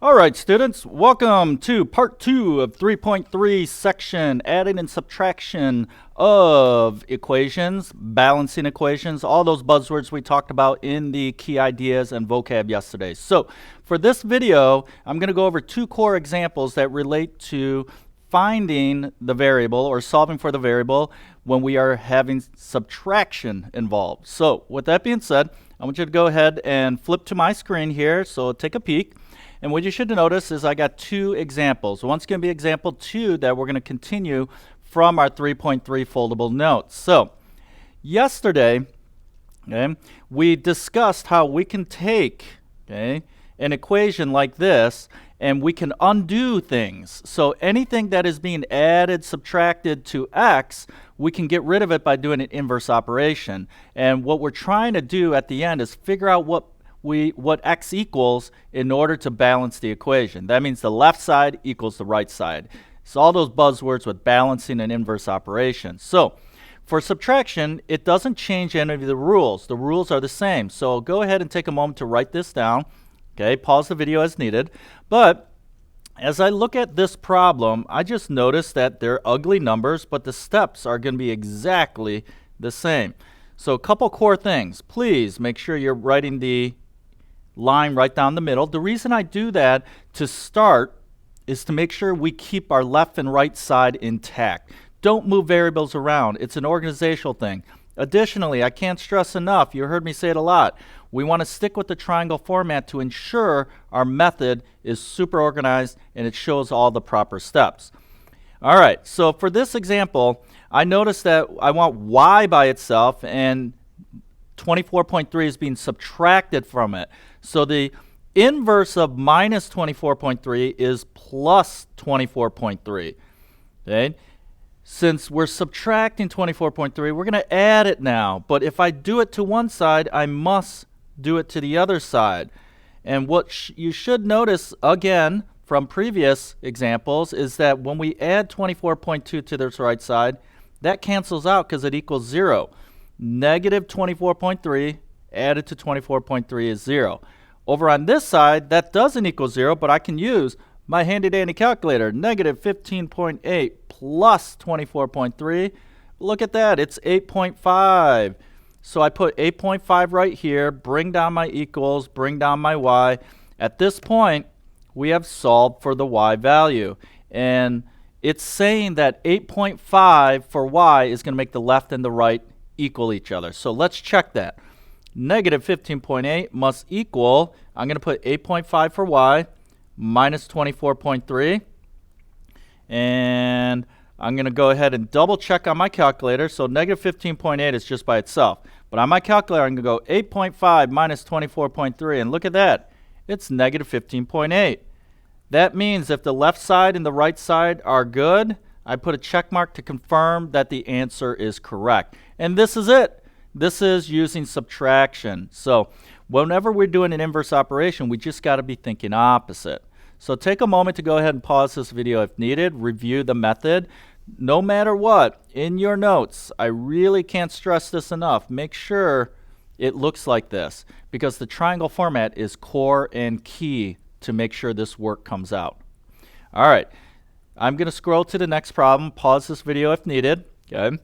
All right, students, welcome to part 2 of 3.3 section, adding and subtraction of equations, balancing equations, all those buzzwords we talked about in the key ideas and vocab yesterday. So for this video, I'm going to go over 2 core examples that relate to finding the variable or solving for the variable when we are having subtraction involved. So with that being said, I want you to go ahead and flip to my screen here, so take a peek. And what you should notice is I got 2 examples. One's going to be example 2 that we're going to continue from our 3.3 foldable notes. So yesterday, we discussed how we can take an equation like this and we can undo things. So anything that is being added, subtracted to x, we can get rid of it by doing an inverse operation. And what we're trying to do at the end is figure out what x equals in order to balance the equation. That means the left side equals the right side. So all those buzzwords with balancing and inverse operations. So for subtraction, it doesn't change any of the rules. The rules are the same. So go ahead and take a moment to write this down. Okay, pause the video as needed. But as I look at this problem, I just noticed that they're ugly numbers, but the steps are going to be exactly the same. So a couple core things. Please make sure you're writing the line right down the middle. The reason I do that to start is to make sure we keep our left and right side intact. Don't move variables around. It's an organizational thing. Additionally, I can't stress enough, you heard me say it a lot, we want to stick with the triangle format to ensure our method is super organized and it shows all the proper steps. All right, so for this example, I noticed that I want y by itself and 24.3 is being subtracted from it. So the inverse of minus 24.3 is plus 24.3. Okay? Since we're subtracting 24.3, we're going to add it now. But if I do it to one side, I must do it to the other side. And what you should notice, again, from previous examples, is that when we add 24.2 to this right side, that cancels out because it equals 0. Negative 24.3 added to 24.3 is 0. Over on this side, that doesn't equal 0, but I can use my handy-dandy calculator. Negative 15.8 plus 24.3. Look at that, it's 8.5. So I put 8.5 right here, bring down my equals, bring down my y. At this point, we have solved for the y value. And it's saying that 8.5 for y is going to make the left and the right equal each other. So let's check that. Negative 15.8 must equal, I'm going to put 8.5 for y minus 24.3. And I'm going to go ahead and double check on my calculator. So negative 15.8 is just by itself. But on my calculator, I'm going to go 8.5 minus 24.3. And look at that. It's negative 15.8. That means if the left side and the right side are good, I put a check mark to confirm that the answer is correct. And this is it. This is using subtraction. So whenever we're doing an inverse operation, we just got to be thinking opposite. So take a moment to go ahead and pause this video if needed, review the method. No matter what, in your notes, I really can't stress this enough. Make sure it looks like this because the triangle format is core and key to make sure this work comes out. All right, I'm going to scroll to the next problem, pause this video if needed. Okay.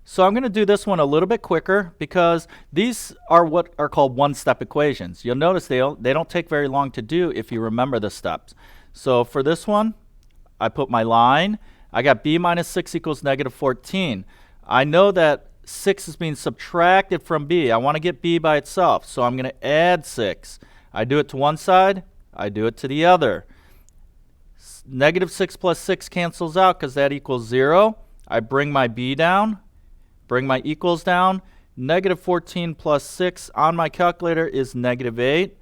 So I'm going to do this one a little bit quicker because these are what are called one-step equations. You'll notice they don't take very long to do if you remember the steps. So for this one, I put my line. I got b minus 6 equals negative 14. I know that 6 is being subtracted from b. I want to get b by itself, so I'm going to add 6. I do it to one side. I do it to the other. Negative 6 plus 6 cancels out because that equals 0. I bring my b down. Bring my equals down. Negative 14 plus 6 on my calculator is negative 8.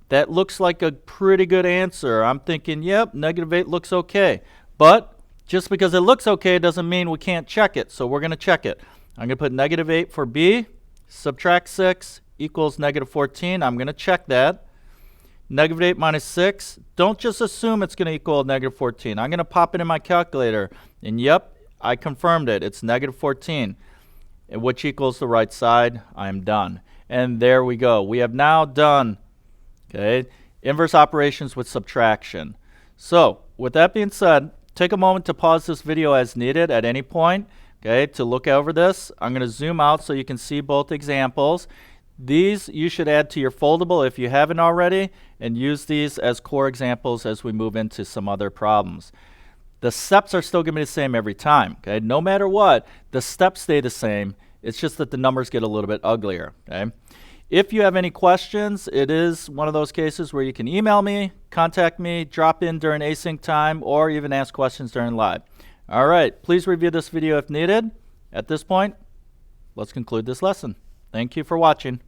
That looks like a pretty good answer. I'm thinking, yep, negative 8 looks okay. But just because it looks okay doesn't mean we can't check it. So we're going to check it. I'm going to put negative 8 for b. Subtract 6 equals negative 14. I'm going to check that. Negative 8 minus 6. Don't just assume it's going to equal negative 14. I'm going to pop it in my calculator. And yep, I confirmed it. It's negative 14, which equals the right side. I am done. And there we go. We have now done inverse operations with subtraction. So with that being said, take a moment to pause this video as needed at any point, okay, to look over this. I'm going to zoom out so you can see both examples. These you should add to your foldable if you haven't already, and use these as core examples as we move into some other problems. The steps are still going to be the same every time, okay? No matter what, the steps stay the same. It's just that the numbers get a little bit uglier, okay? If you have any questions, it is one of those cases where you can email me, contact me, drop in during async time, or even ask questions during live. All right, please review this video if needed. At this point, let's conclude this lesson. Thank you for watching.